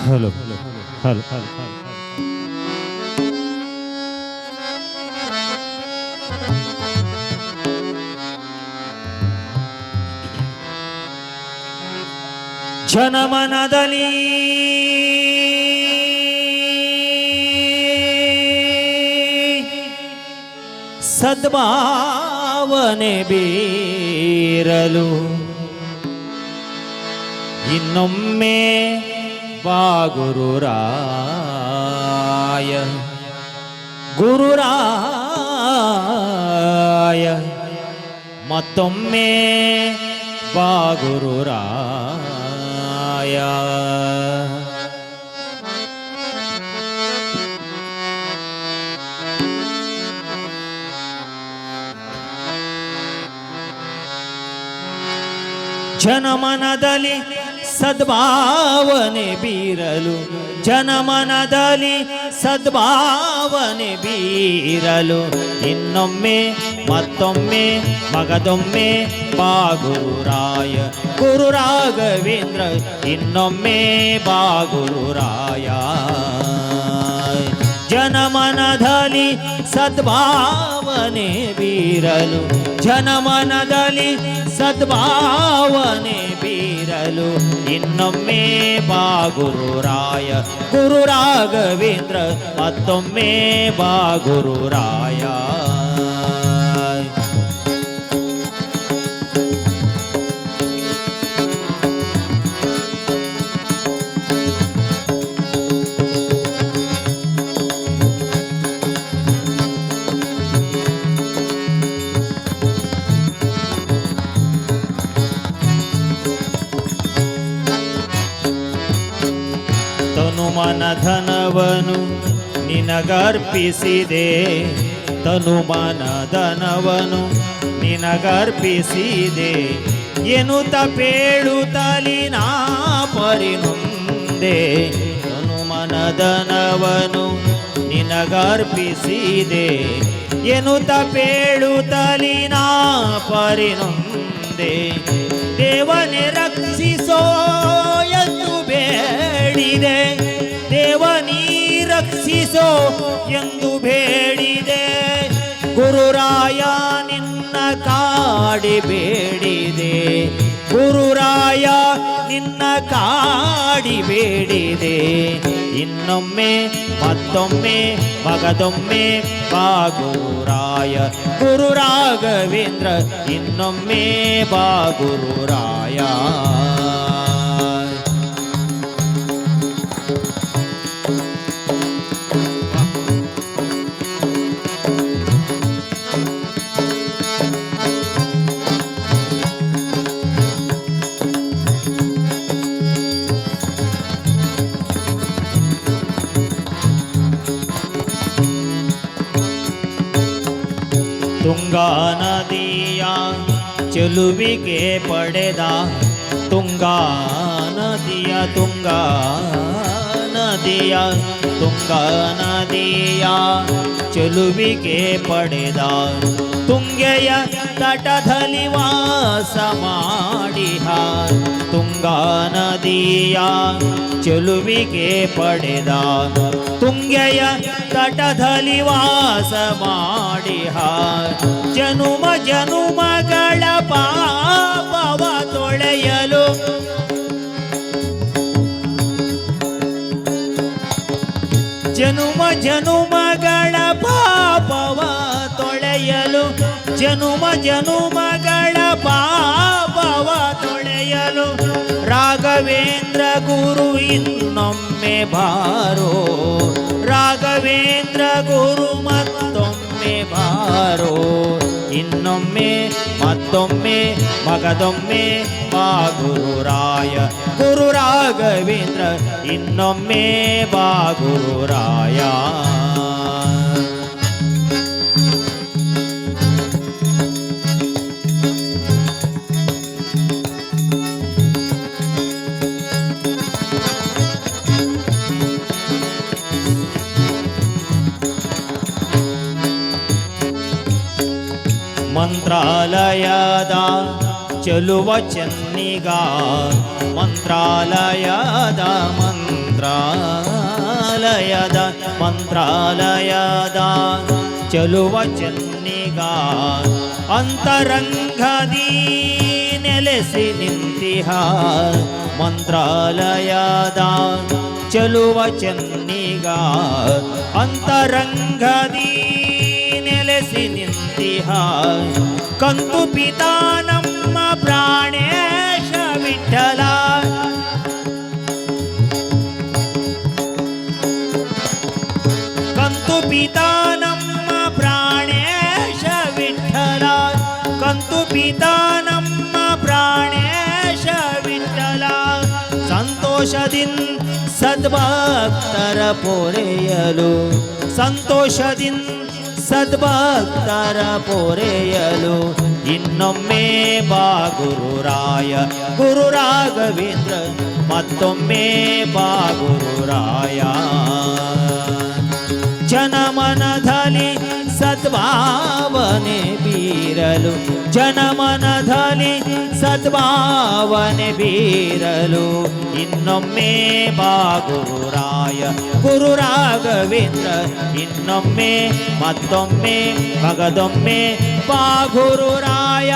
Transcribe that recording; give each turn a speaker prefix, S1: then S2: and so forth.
S1: hello hello ಜನಮನದಲ್ಲಿ ಸದ್ಭಾವನೆ ಬೀರಲು ಇನ್ನೊಮ್ಮೆ ಬಾ ಗುರುರಾಯ ಗುರುರಾಯ ಮತ್ತೊಮ್ಮೆ ಬಾ ಗುರುರಾಯ ಜನಮನದಲ್ಲಿ ಸದ್ಭಾವನೆ ಬೀರಲು ಜನಮನದಲ್ಲಿ ಸದ್ಭಾವನೆ ಬೀರಲು ಇನ್ನೊಮ್ಮೆ ಮತ್ತೊಮ್ಮೆ ಮಗದೊಮ್ಮೆ ಬಾ ಗುರುರಾಯ ಗುರು ರಾಘವೇಂದ್ರ ಇನ್ನೊಮ್ಮೆ ಬಾ ಗುರುರಾಯ ಜನಮನದಲ್ಲಿ ಸದ್ಭಾವನೆ ಬೀರಲು ಜನಮನದಲ್ಲಿ ಸದ್ಭಾವನೆ ಬೀರಲು ಇನ್ನೊಮ್ಮೆ ಬಾ ಗುರುರಾಯ ಗುರು ರಾಘವೇಂದ್ರ ಮತ್ತೊಮ್ಮೆ ಬಾ ಗುರುರಾಯ ತನುಮನಧನವನು ನಿನಗರ್ಪಿಸಿದೆ ತನುಮನಧನವನು ನಿನಗರ್ಪಿಸಿದೆ ಎನ್ನುತ್ತ ಪೇಳುತ್ತಲಿ ನಾ ಪರಿನುಂದೆ ತನುಮನಧನವನು ನಿನಗರ್ಪಿಸಿದೆ ಎನ್ನುತ್ತ ಪೇಳುತ್ತಲಿ ನಾ ಪರಿನುಂದೆ ದೇವನೇ ರಕ್ಷಿಸೋ ಎಂದು ಬೇಡಿದೆ ದೇವನೀ ರಕ್ಷಿಸೋ ಎಂದು ಬೇಡಿದೆ ಗುರುರಾಯ ನಿನ್ನ ಕಾಡಿ ಬೇಡಿದೆ ಗುರುರಾಯ ನಿನ್ನ ಕಾಡಿ ಬೇಡಿದೆ ಇನ್ನೊಮ್ಮೆ ಮತ್ತೊಮ್ಮೆ ಮಗದೊಮ್ಮೆ ಬಾ ಗುರುರಾಯ ಗುರು ರಾಘವೇಂದ್ರ ಇನ್ನೊಮ್ಮೆ ಬಾ ಗುರುರಾಯ ತುಂಗಾ ನದಿಯ ಚೆಲುವಿಗೆ ಪಡೆದ ತುಂಗಾ ನದಿಯ ತುಂಗಾ ನದಿಯ ಚೆಲುವಿಗೆ ಪಡೆದ ತುಂಗೆಯ ತಟದಲ್ಲಿ ವಾಸ ಮಾಡಿಹ ತುಂಗಾ ನದಿಯ ಚೆಲುವಿಗೆ ಪಡೆದ ತುಂಗೆಯ ತಟದಲ್ಲಿ ವಾಸ ಮಾಡಿಹ ಜನುಮ ಜನುಮಗಳ ಪಾಪವ ತೊಳೆಯಲು ಜನುಮ ಜನುಮಗಳ ಪಾಪವ ತೊಳೆಯಲು ಜನುಮ ಜನುಮಗಳ ಪಾಪವ ತೊಳೆಯಲು ರಾಘವೇಂದ್ರ ಗುರು ಇನ್ನೊಮ್ಮೆ ಬಾರೋ ರಾಘವೇಂದ್ರ ಗುರು ಮತ್ತೊಮ್ಮೆ ಬಾರೋ ಇನ್ನೊಮ್ಮೆ ಮತ್ತೊಮ್ಮೆ ಮಗದೊಮ್ಮೆ ಬಾ ಗುರುರಾಯ ಗುರು ರಾಘವೇಂದ್ರ ಇನ್ನೊಮ್ಮೆ ಬಾ ಗುರುರಾಯ ಮಂತ್ರಾಲಯದ ಚೆಲುವ ಚೆನ್ನಿಗ ಮಂತ್ರಾಲಯದ ಮಂತ್ರಾಲಯದ ಚೆಲುವ ಚೆನ್ನಿಗ ಅಂತರಂಗದಿ ನೆಲೆಸಿ ನಿಂತಿಹ ಮಂತ್ರಾಲಯದ ಚೆಲುವ ಚೆನ್ನಿಗ ಅಂತರಂಗದಿ ನೆಲೆಸಿ ನಿಂತಿಹ ಕಂತು ಪಿತಾ ನಮ್ಮ ಪ್ರಾಣೇಶ ವಿಠಲ ಕಂತು ಪಿತಾ ನಮ್ಮ ಪ್ರಾಣೇಶ ವಿಠಲ ಕಂತು ಪಿತಾ ನಮ್ಮ ಪ್ರಾಣೇಶ ವಿಠಲ ಸಂತೋಷದಿಂದ ಸದ್ಭಕ್ತರ ಪೊರೆಯಲು ಸಂತೋಷದಿಂದ ಸದ್ಭಕ್ತರ ಪೊರೆಯಲು ಇನ್ನೊಮ್ಮೆ ಬಾ ಗುರುರಾಯ ಗುರು ರಾಘವೇಂದ್ರ ಮತ್ತೊಮ್ಮೆ ಬಾ ಗುರುರಾಯ ಜನಮನದಲ್ಲಿ ಸದ್ಭಾವನೆ ಬೀರಲು ಜನಮನದಲ್ಲಿ ಸದ್ಭಾವನೆ ಬೀರಲು ಇನ್ನೊಮ್ಮೆ ಬಾ ಗುರುರಾಯ ಗುರು ರಾಘವೇಂದ್ರ ಇನ್ನೊಮ್ಮೆ ಮತ್ತೊಮ್ಮೆ ಮಗದೊಮ್ಮೆ ಬಾ ಗುರುರಾಯ